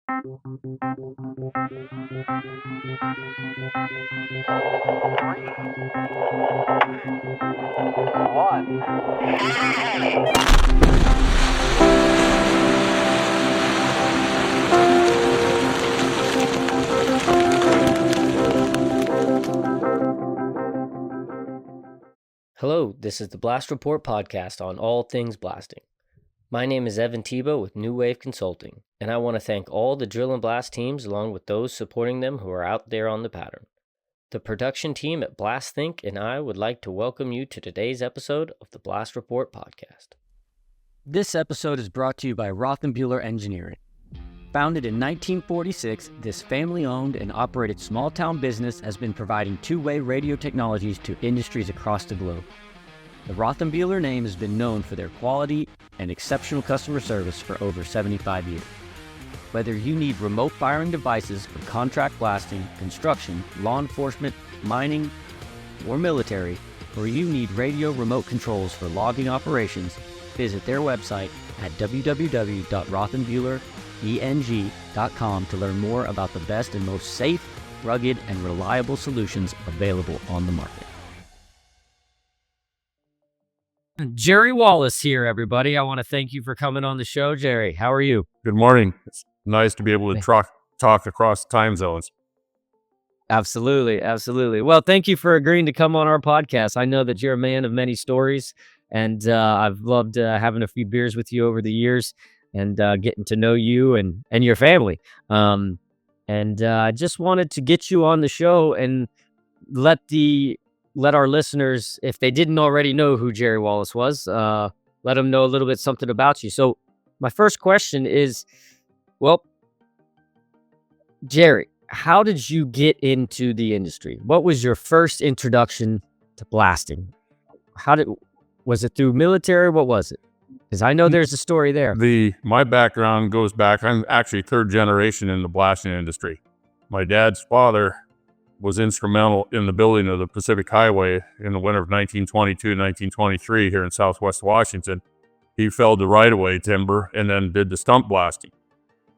Hello, this is the Blast Report podcast on all things blasting. My name is Evan Thibaud with New Wave Consulting, and I want to thank all the drill and blast teams along with those supporting them who are out there on the pattern. The production team at Blast Think and I would like to welcome you to today's episode of the Blast Report podcast. This episode is brought to you by 𝗧𝗵𝗲 Engineering. Founded in 1946, this family-owned and operated small-town business has been providing two-way radio technologies to industries across the globe. The 𝗧𝗵𝗲 name has been known for their quality and exceptional customer service for over 75 years. Whether you need remote firing devices for contract blasting, construction, law enforcement, mining, or military, or you need radio remote controls for logging operations, visit their website at www.𝗧𝗵𝗲.com to learn more about the best and most safe, rugged, and reliable solutions available on the market. Jerry Wallace here, everybody. I want to thank you for coming on the show. Jerry, how are you? Good morning. It's nice to be able to talk across time zones. Absolutely, absolutely. Well, thank you for agreeing to come on our podcast. I know that you're a man of many stories, and I've loved having a few beers with you over the years and getting to know you and your family. I just wanted to get you on the show and let our listeners, if they didn't already know who Jerry Wallace was, let them know a little bit something about you. So my first question is, well, Jerry, how did you get into the industry? What was your first introduction to blasting? Was it through military? What was it? Because I know there's a story there. My background goes back, I'm actually third generation in the blasting industry. My dad's father was instrumental in the building of the Pacific Highway in the winter of 1922, 1923 here in Southwest Washington. He felled the right-of-way timber and then did the stump blasting.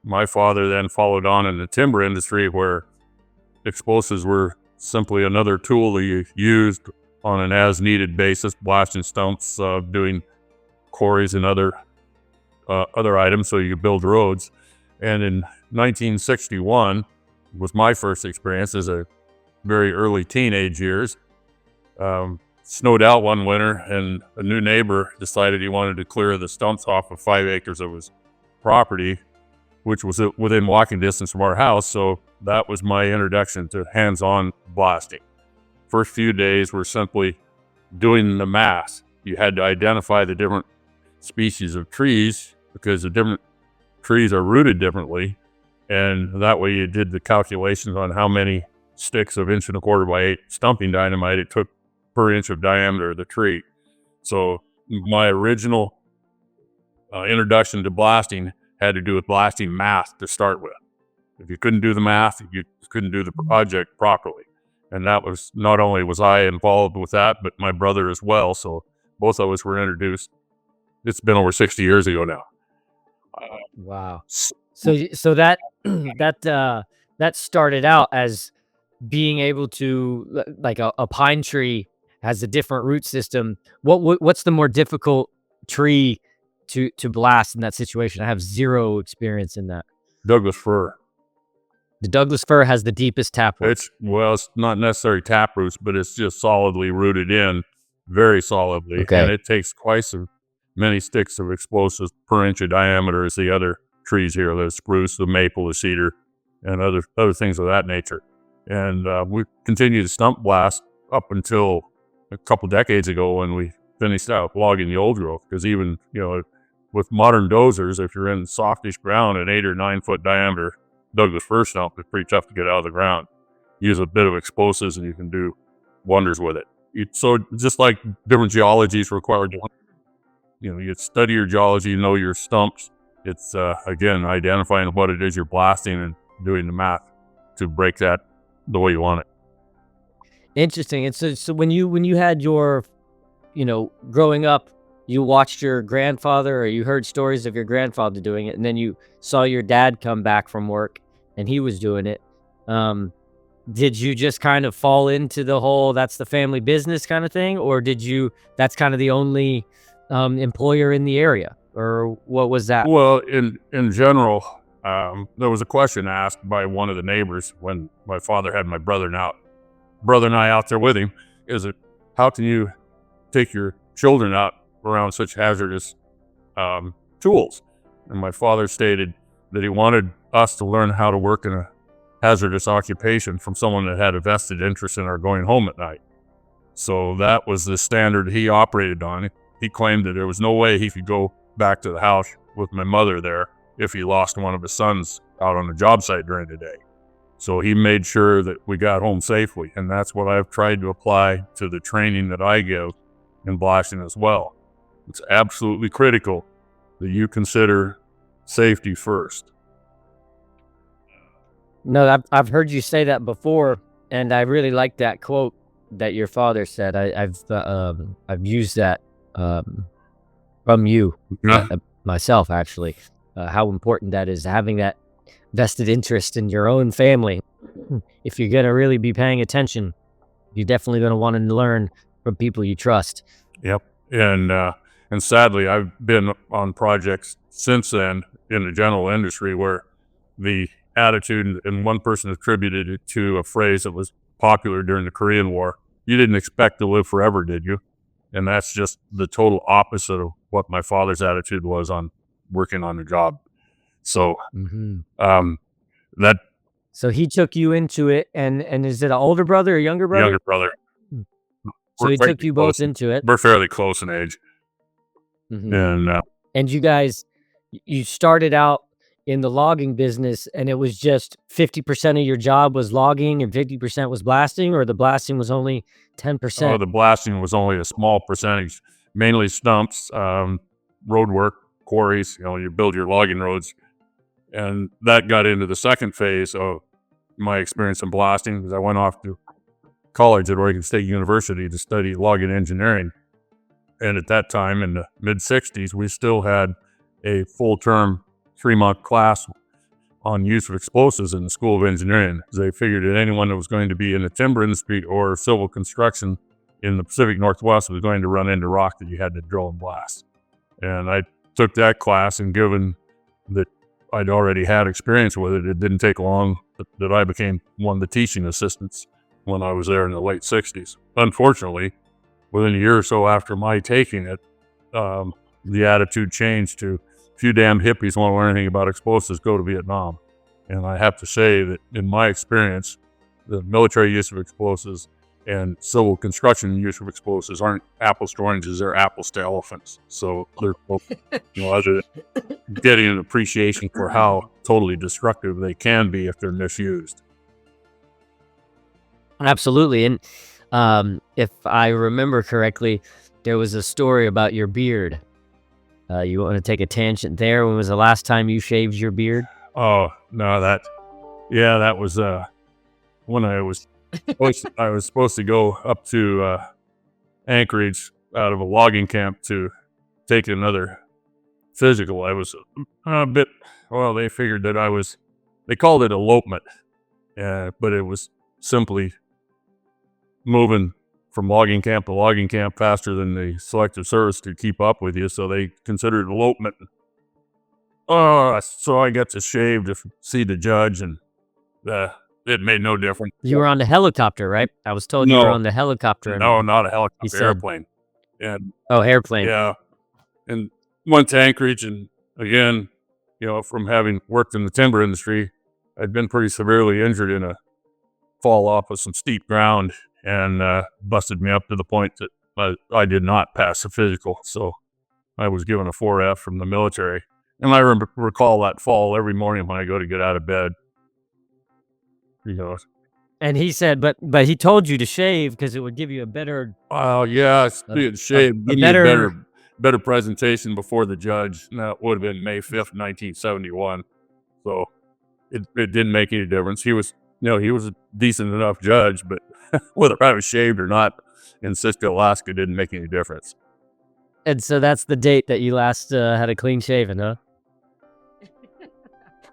My father then followed on in the timber industry where explosives were simply another tool that you used on an as-needed basis, blasting stumps, doing quarries and other items so you could build roads. And in 1961 was my first experience as a very early teenage years. Snowed out one winter and a new neighbor decided he wanted to clear the stumps off of 5 acres of his property, which was within walking distance from our house. So that was my introduction to hands-on blasting. First few days were simply doing the math. You had to identify the different species of trees because the different trees are rooted differently. And that way you did the calculations on how many sticks of 1 1/4 by 8 stumping dynamite it took per inch of diameter of the tree. So my original introduction to blasting had to do with blasting math to start with. If you couldn't do the math, you couldn't do the project properly. And that was, not only was I involved with that, but my brother as well. So both of us were introduced. It's been over 60 years ago now. Wow. So that that started out as being able to, like a pine tree has a different root system. What's the more difficult tree to blast in that situation? I have zero experience in that. Douglas fir. The Douglas fir has the deepest taproot. It's not necessarily taproots, but it's just solidly rooted in, very solidly. Okay. And it takes twice as many sticks of explosives per inch of diameter as the other trees here, the spruce, the maple, the cedar, and other things of that nature. And we continued to stump blast up until a couple decades ago when we finished out logging the old growth. Because even, with modern dozers, if you're in softish ground, an 8 or 9 foot diameter Douglas fir stump is pretty tough to get out of the ground. Use a bit of explosives and you can do wonders with it. So just like different geologies require, you study your geology, know your stumps. It's, again, identifying what it is you're blasting and doing the math to break that the way you want it. Interesting. And so when you had your, growing up, you watched your grandfather, or you heard stories of your grandfather doing it, and then you saw your dad come back from work and he was doing it. Did you just kind of fall into the whole that's the family business kind of thing, or that's kind of the only employer in the area, or what was that? Well, in general, there was a question asked by one of the neighbors when my father had my brother and I out there with him. Is it, how can you take your children out around such hazardous tools? And my father stated that he wanted us to learn how to work in a hazardous occupation from someone that had a vested interest in our going home at night. So that was the standard he operated on. He claimed that there was no way he could go back to the house with my mother there if he lost one of his sons out on the job site during the day. So he made sure that we got home safely, and that's what I've tried to apply to the training that I give in blasting as well. It's absolutely critical that you consider safety first. No, I've heard you say that before, and I really like that quote that your father said. I've used that from you myself, actually. How important that is, having that vested interest in your own family. If you're gonna really be paying attention, you're definitely gonna want to learn from people you trust. Yep, and sadly, I've been on projects since then in the general industry where the attitude, and one person attributed it to a phrase that was popular during the Korean War: "You didn't expect to live forever, did you?" And that's just the total opposite of what my father's attitude was on working on the job. So, So he took you into it, and is it an older brother or younger brother? younger brother. So he took you both into it. We're fairly close in age, and you guys, you started out in the logging business, and it was just 50% of your job was logging and 50% was blasting, or the blasting was only 10%? Oh, the blasting was only a small percentage, mainly stumps, road work, quarries. You build your logging roads. And that got into the second phase of my experience in blasting, because I went off to college at Oregon State University to study logging engineering. And at that time, in the mid-'60s, we still had a full-term 3-month class on use of explosives in the School of Engineering. They figured that anyone that was going to be in the timber industry or civil construction in the Pacific Northwest was going to run into rock that you had to drill and blast. And I took that class, and given that I'd already had experience with it, it didn't take long that I became one of the teaching assistants when I was there in the late 60s. Unfortunately, within a year or so after my taking it, the attitude changed to, "If you damn hippies want to learn anything about explosives, go to Vietnam." And I have to say that in my experience, the military use of explosives and civil construction use of explosives aren't apples to oranges, they're apples to elephants. So they're both, other than getting an appreciation for how totally destructive they can be if they're misused. Absolutely. And if I remember correctly, there was a story about your beard. You want to take a tangent there? When was the last time you shaved your beard? Oh, no, that was when I was supposed to go up to Anchorage out of a logging camp to take another physical. I was a bit, they figured that they called it elopement, but it was simply moving from logging camp to logging camp faster than the Selective Service to keep up with you, so they considered it elopement. So I got to shave to see the judge, and it made no difference. You were on the helicopter, right? I was told you were on the helicopter. No, not a helicopter, airplane. And airplane. Yeah, and went to Anchorage, and again, from having worked in the timber industry, I'd been pretty severely injured in a fall off of some steep ground, and busted me up to the point that I did not pass the physical. So I was given a 4F from the military. And I recall that fall every morning when I go to get out of bed. And he said, but he told you to shave because it would give you a better... shave, give me a better presentation before the judge. And that would have been May 5th, 1971. So it didn't make any difference. He was a decent enough judge, but whether I was shaved or not in Sitka, Alaska, didn't make any difference. And so that's the date that you last had a clean shaven, huh?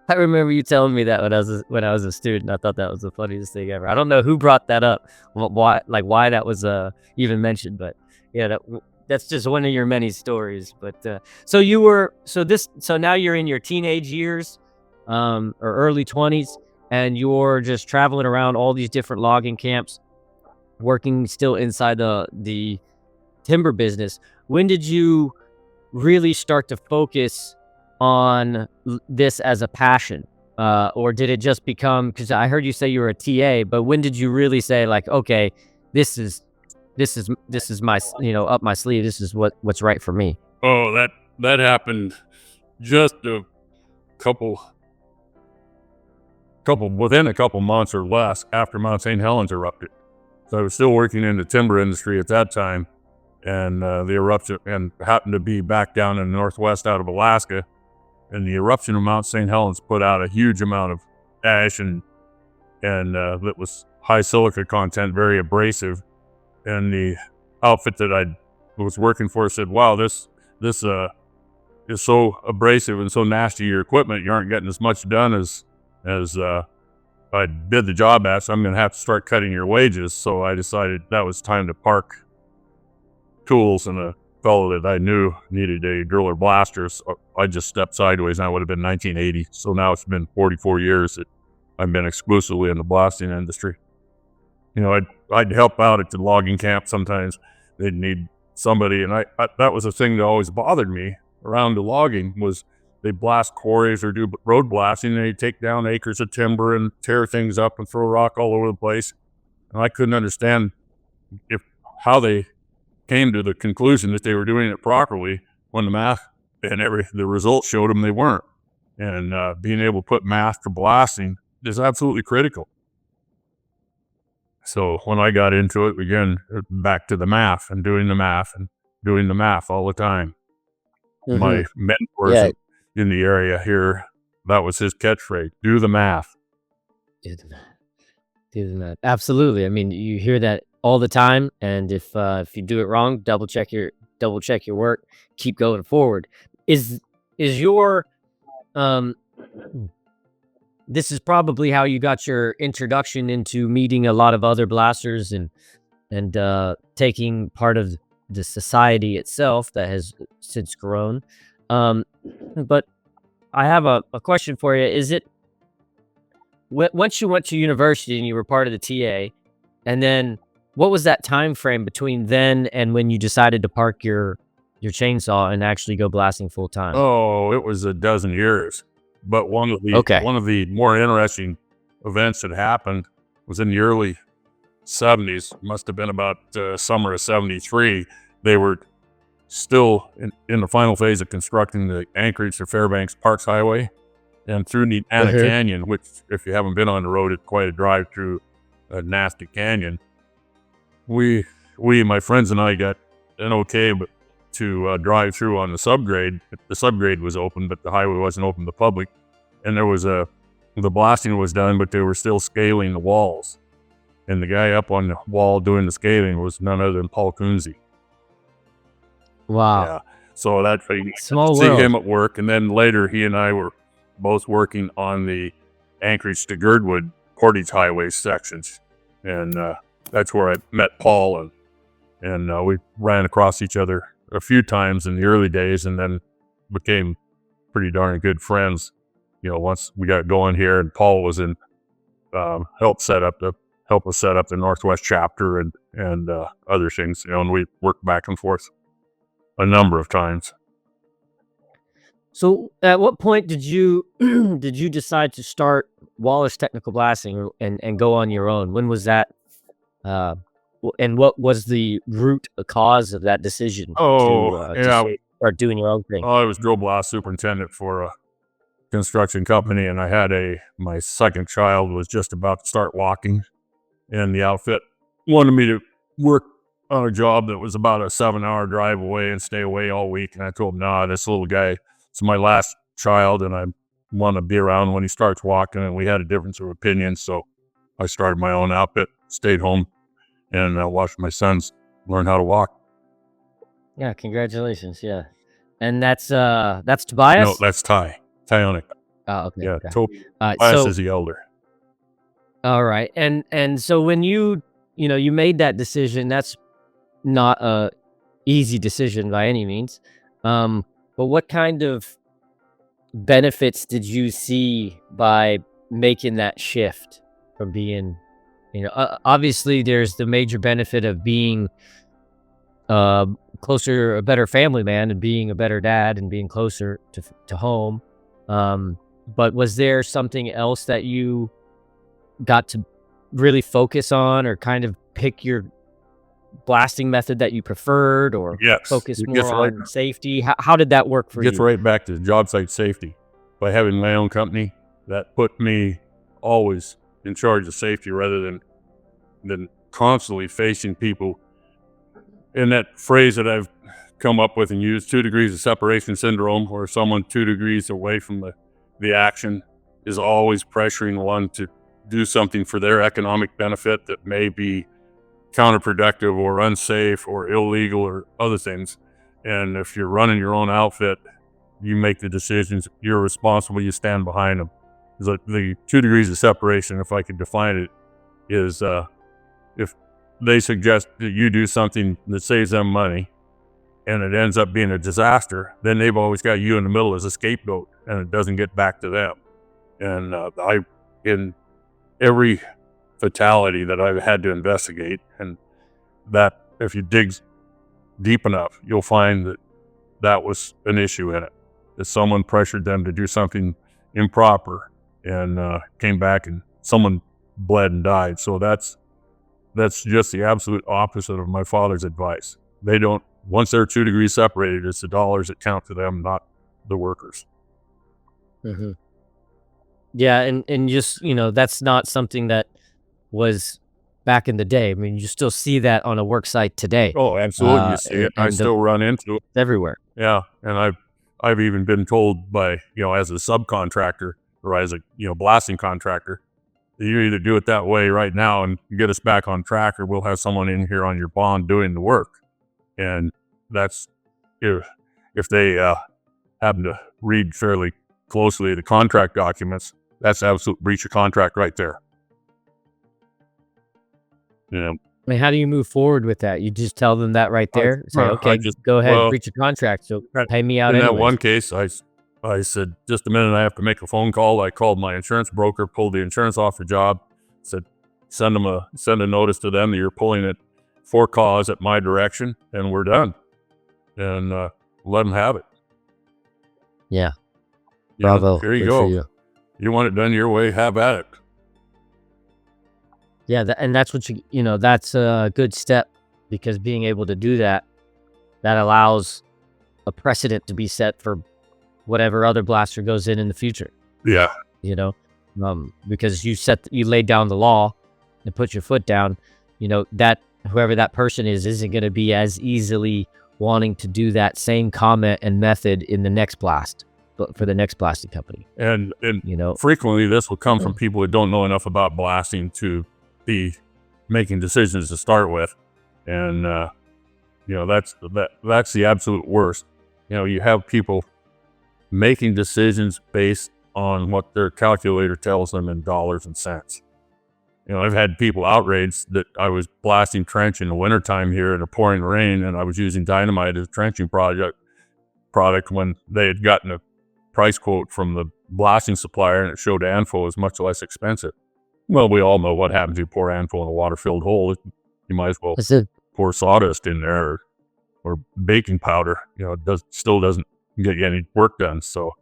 I remember you telling me that when I was a student. I thought that was the funniest thing ever. I don't know who brought that up, why that was even mentioned, but yeah, that's just one of your many stories. But so now you're in your teenage years, or early 20s, and you're just traveling around all these different logging camps, working still inside the timber business. When did you really start to focus on this as a passion, or did it just become, because I heard you say you were a TA, but when did you really say, like, okay, this is my, up my sleeve, this is what's right for me? Oh, that happened just within a couple months or less after Mount St. Helens erupted. So I was still working in the timber industry at that time, and the eruption, and happened to be back down in the northwest out of Alaska. And the eruption of Mount St. Helens put out a huge amount of ash, and that was high silica content, very abrasive. And the outfit that I was working for said, "Wow, this is so abrasive and so nasty, your equipment, you aren't getting as much done as I bid the job at, so I'm going to have to start cutting your wages." So I decided that was time to park tools, and a fellow that I knew needed a driller blaster, so I just stepped sideways, and that would have been 1980. So now it's been 44 years that I've been exclusively in the blasting industry. I'd help out at the logging camp. Sometimes they'd need somebody, and I that was a thing that always bothered me around the logging, was they blast quarries or do road blasting, and they take down acres of timber and tear things up and throw rock all over the place. And I couldn't understand how they came to the conclusion that they were doing it properly when the math and the results showed them they weren't. And being able to put math to blasting is absolutely critical. So when I got into it, again, back to the math and doing the math all the time. Mm-hmm. My mentors in the area here, that was his catchphrase: do the math. Do the math. Absolutely. I mean, you hear that all the time, and if you do it wrong, double check your work, keep going forward. Is your this is probably how you got your introduction into meeting a lot of other blasters and taking part of the society itself that has since grown. But I have a question for you. Is it, once you went to university and you were part of the TA, and then what was that time frame between then and when you decided to park your chainsaw and actually go blasting full time? Oh, it was a dozen years. But one of the more interesting events that happened was in the early 70s. Must have been about summer of 73. They were still in the final phase of constructing the Anchorage to Fairbanks Parks Highway, and through the Anna Canyon, which, if you haven't been on the road, it's quite a drive through a nasty canyon. We, my friends and I, got an okay to drive through on the subgrade. The subgrade was open, but the highway wasn't open to the public. And there was the blasting was done, but they were still scaling the walls. And the guy up on the wall doing the scaling was none other than 𝗵𝗲 𝗕𝗹𝘀𝘁. Wow. Yeah. So that, small see world. him at work. And then later he and I were both working on the Anchorage to Girdwood Portage Highway sections. And that's where I met Paul, and we ran across each other a few times in the early days, and then became pretty darn good friends. Once we got going here, and Paul was in, help us set up the Northwest chapter and other things, and we worked back and forth a number of times. So at what point did you decide to start Wallace Technical Blasting and go on your own? When was that? And what was the root cause of that decision to start doing your own thing? I was drill blast superintendent for a construction company, and I had my second child was just about to start walking, and the outfit wanted me to work on a job that was about a 7-hour drive away and stay away all week. And I told him, "Nah, this little guy, it's my last child, and I want to be around when he starts walking." And we had a difference of opinion, so I started my own outfit, stayed home, and watched my sons learn how to walk. Yeah, congratulations. Yeah. And that's No, Tobias? that's 𝗧𝗵𝗀. Oh, okay, Yeah, okay. Tobias So is the elder. all right. And so when you made that decision, that's not a easy decision by any means. But what kind of benefits did you see by making that shift from being, obviously there's the major benefit of being uh, closer, a better family man, and being a better dad, and being closer to home. But was there something else that you got to really focus on, or kind of pick your blasting method that you preferred, or Yes, focus more on safety? How did that work for gets you? right back to job site safety. By having my own company, that put me always in charge of safety rather than constantly facing people. And that phrase that I've come up with and used, 2 degrees of separation syndrome, where someone 2 degrees away from the action is always pressuring one to do something for their economic benefit that may be counterproductive or unsafe or illegal or other things. And if you're running your own outfit, you make the decisions, you're responsible, you stand behind them. The 2 degrees of separation, if I could define it, is if they suggest that you do something that saves them money and it ends up being a disaster, then they've always got you in the middle as a scapegoat and it doesn't get back to them. And in every fatality that I've had to investigate, and that if you dig deep enough, you'll find that that was an issue in it, that someone pressured them to do something improper and came back and someone bled and died. So that's just the absolute opposite of my father's advice. They don't, once they're 2 degrees separated, it's the dollars that count to them, not the workers. Mm-hmm. Yeah, and just, that's not something that was back in the day. I mean, you still see that on a work site today. Oh, absolutely. You see it. I still run into it everywhere. Yeah, and I've even been told by, as a subcontractor or as a, blasting contractor, you either do it that way right now and get us back on track, or we'll have someone in here on your bond doing the work. And that's if they happen to read fairly closely the contract documents, that's absolute breach of contract right there. I mean, how do you move forward with that? You just tell them that right there? Say, okay, go ahead, breach a contract, so pay me out anyways. In that one case, I said, just a minute, I have to make a phone call. I called my insurance broker, pulled the insurance off the job, said, send a notice to them that you're pulling it for cause at my direction, and we're done. And let them have it. Yeah. Bravo. Here you go. You want it done your way, have at it. Yeah, and that's what that's a good step, because being able to do that allows a precedent to be set for whatever other blaster goes in the future. Yeah. Because you laid down the law and put your foot down, that whoever that person isn't going to be as easily wanting to do that same comment and method in the next blast, but for the next blasting company. And frequently this will come from people who don't know enough about blasting to be making decisions to start with. And that's the absolute worst. You have people making decisions based on what their calculator tells them in dollars and cents. I've had people outraged that I was blasting trench in the wintertime here in a pouring rain, and I was using dynamite as a trenching product when they had gotten a price quote from the blasting supplier, and it showed ANFO is much less expensive. Well, we all know what happens if you pour ANFO in a water-filled hole. You might as well pour sawdust in there or baking powder. It still doesn't get you any work done. So,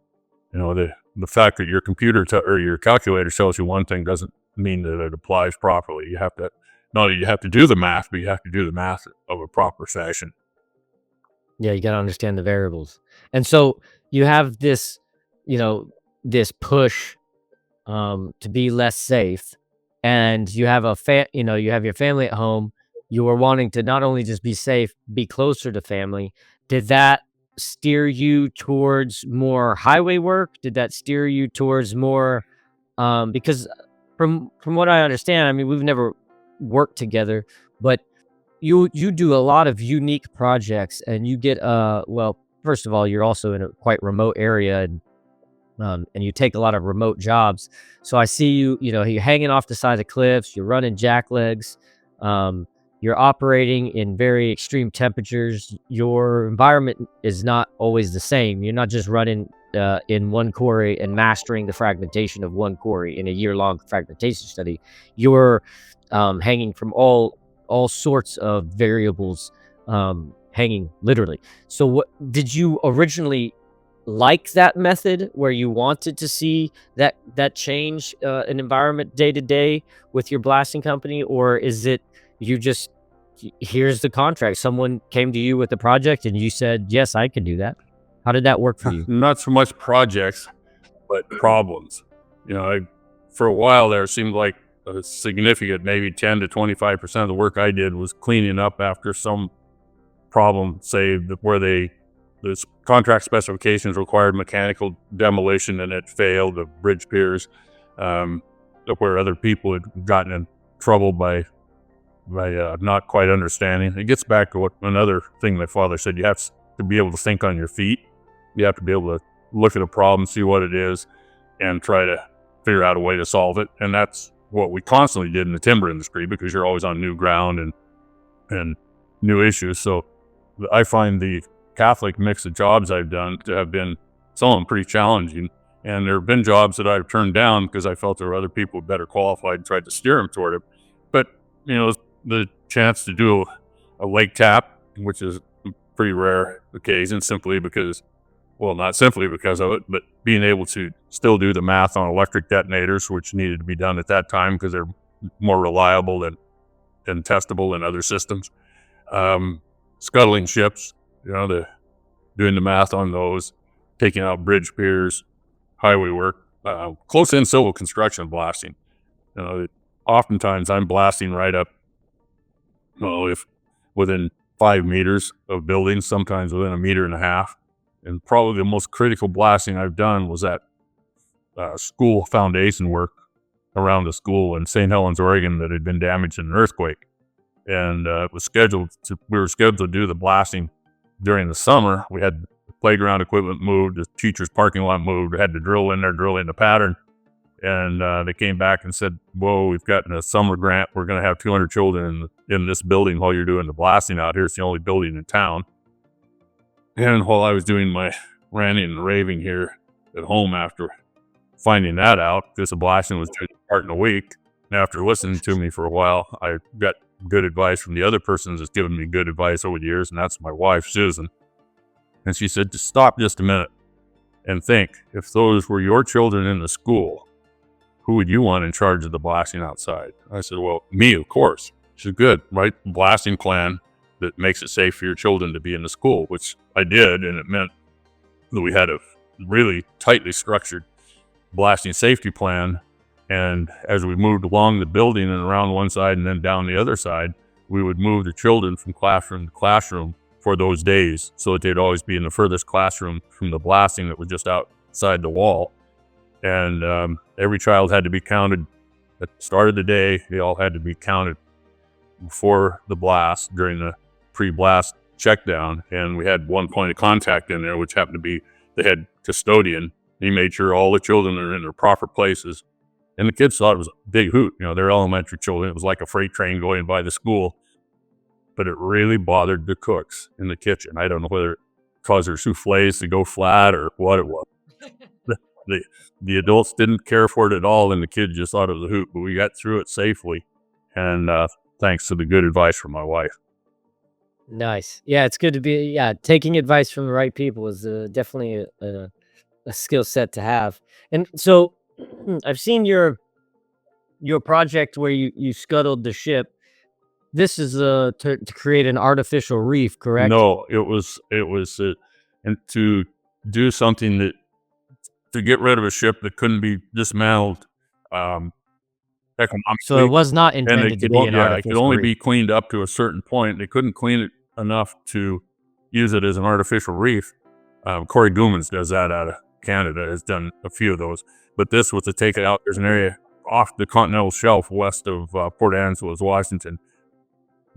the fact that your computer or your calculator tells you one thing doesn't mean that it applies properly. You have to, not only you have to do the math, but you have to do the math of a proper fashion. Yeah, you got to understand the variables. And so you have this, this push to be less safe, and you have you have your family at home. You are wanting to not only just be safe, be closer to family. Did that steer you towards more highway work? Did that steer you towards more because from what I understand, I mean, we've never worked together, but you do a lot of unique projects, and you get well, first of all, you're also in a quite remote area, and you take a lot of remote jobs. So I see you, you're hanging off the side of cliffs, you're running jack legs, you're operating in very extreme temperatures. Your environment is not always the same. You're not just running in one quarry and mastering the fragmentation of one quarry in a year-long fragmentation study. You're hanging from all sorts of variables, hanging literally. So what did you originally like that method, where you wanted to see that change an environment day to day with your blasting company? Or is it you just, here's the contract, someone came to you with a project and you said, yes, I can do that? How did that work for you? Not so much projects, but problems. For a while there, it seemed like a significant, maybe 10 to 25% of the work I did was cleaning up after some problem, say where the contract specifications required mechanical demolition and it failed, the bridge piers, where other people had gotten in trouble by not quite understanding. It gets back to another thing my father said: you have to be able to think on your feet. You have to be able to look at a problem, see what it is, and try to figure out a way to solve it. And that's what we constantly did in the timber industry, because you're always on new ground and new issues. So I find the Catholic mix of jobs I've done to have been, some of them pretty challenging. And there have been jobs that I've turned down because I felt there were other people better qualified and tried to steer them toward it. But, the chance to do a lake tap, which is a pretty rare occasion, simply because, well, not simply because of it, but being able to still do the math on electric detonators, which needed to be done at that time because they're more reliable and testable than other systems. Scuttling ships, doing the math on those, taking out bridge piers, highway work, close-in civil construction blasting. Oftentimes I'm blasting right up, if within 5 meters of buildings, sometimes within 1.5 meters. And probably the most critical blasting I've done was that school foundation work around a school in St. Helens, Oregon, that had been damaged in an earthquake. And we were scheduled to do the blasting during the summer. We had the playground equipment moved, the teacher's parking lot moved. We had to drill in the pattern. And they came back and said, whoa, we've gotten a summer grant. We're going to have 200 children in this building while you're doing the blasting out here. It's the only building in town. And while I was doing my ranting and raving here at home after finding that out, because the blasting was due to start in a week, and after listening to me for a while, I got good advice from the other person that's given me good advice over the years, and that's my wife, Susan. And she said, just stop just a minute and think, if those were your children in the school, who would you want in charge of the blasting outside? I said, well, me, of course. She said, good, write a blasting plan that makes it safe for your children to be in the school, which I did, and it meant that we had a really tightly structured blasting safety plan. And as we moved along the building and around one side and then down the other side, we would move the children from classroom to classroom for those days, so that they'd always be in the furthest classroom from the blasting that was just outside the wall. And every child had to be counted at the start of the day. They all had to be counted before the blast during the pre-blast check down. And we had one point of contact in there, which happened to be the head custodian. He made sure all the children are in their proper places. And the kids thought it was a big hoot. They're elementary children. It was like a freight train going by the school. But it really bothered the cooks in the kitchen. I don't know whether it caused their souffles to go flat or what it was. The adults didn't care for it at all, and the kids just thought it was a hoot. But we got through it safely, and thanks to the good advice from my wife. Nice. Yeah, it's good to be, taking advice from the right people is definitely a skill set to have. And so I've seen your project where you scuttled the ship. This is to create an artificial reef, correct? No, it was and to do something to get rid of a ship that couldn't be dismantled economically. So it was not intended to be an artificial it could only reef. be cleaned up to a certain point. They couldn't clean it enough to use it as an artificial reef. Corey Goomans does that out of Canada, has done a few of those. But this was to take it out. There's an area off the continental shelf west of Port Angeles, Washington,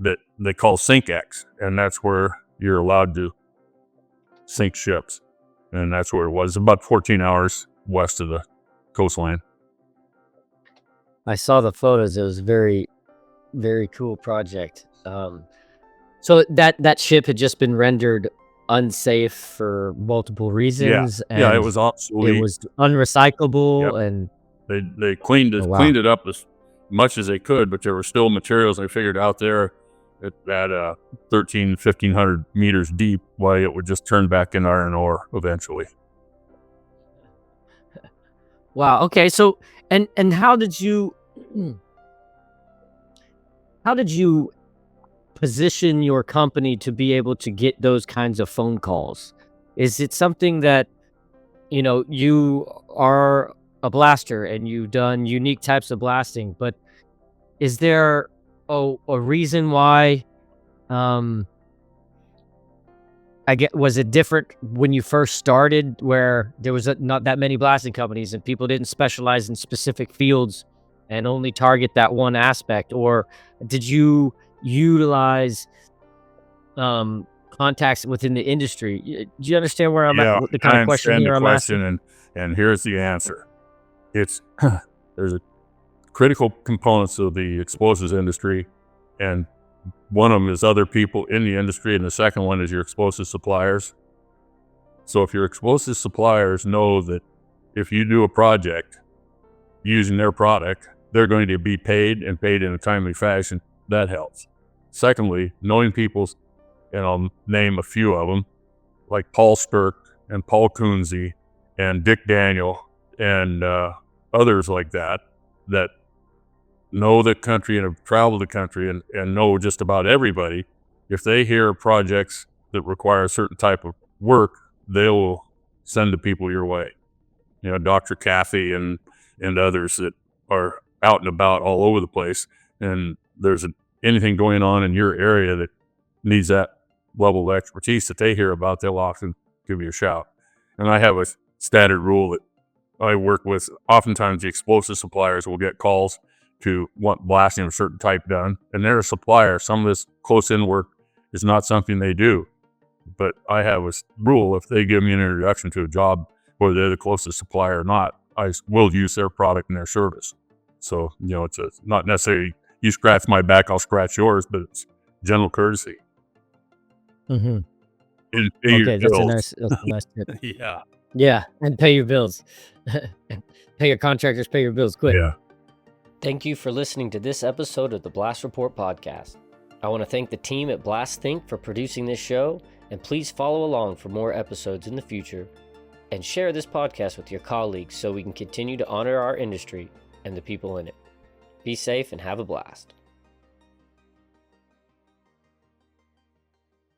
that they call SinkX, and that's where you're allowed to sink ships. And that's where it was, about 14 hours west of the coastline. I saw the photos. It was a very, very cool project. So that ship had just been rendered unsafe for multiple reasons. Yeah, it and was obsolete. It was unrecyclable, Yep. and They cleaned it Oh, wow. cleaned it up as much as they could, but there were still materials they figured out there at 1,300-1,500 meters deep, why it would just turn back into iron ore eventually. wow. Okay, so and how did you position your company to be able to get those kinds of phone calls? Is it something that, you are a blaster and you've done unique types of blasting, but is there a reason why, was it different when you first started, where there was not that many blasting companies and people didn't specialize in specific fields and only target that one aspect? Or did you utilize contacts within the industry? Do you understand where I'm at? The kind of question here I'm asking? And here's the answer. It's there's a critical components of the explosives industry, and one of them is other people in the industry, and the second one is your explosive suppliers. So if your explosive suppliers know that if you do a project using their product, they're going to be paid and paid in a timely fashion, that helps. Secondly, knowing people's, and I'll name a few of them, like Paul Sturck and Paul 𝗧𝗵𝗲 and Dick Daniel and others like that know the country and have traveled the country and know just about everybody. If they hear projects that require a certain type of work, they will send the people your way. Dr. Kathy and others that are out and about all over the place, and there's anything going on in your area that needs that level of expertise that they hear about, they'll often give you a shout. And I have a standard rule that I work with. Oftentimes the explosive suppliers will get calls to want blasting of a certain type done, and they're a supplier. Some of this close-in work is not something they do, but I have a rule: if they give me an introduction to a job, whether they're the closest supplier or not, I will use their product and their service. So, it's not necessarily you scratch my back, I'll scratch yours, but it's general courtesy. Mm-hmm. And pay Okay, your that's a bills. nice tip. Yeah. And pay your bills. Pay your contractors, pay your bills quick. Yeah. Thank you for listening to this episode of the Blast Report podcast. I want to thank the team at Blast Think for producing this show, and please follow along for more episodes in the future, and share this podcast with your colleagues so we can continue to honor our industry and the people in it. Be safe and have a blast.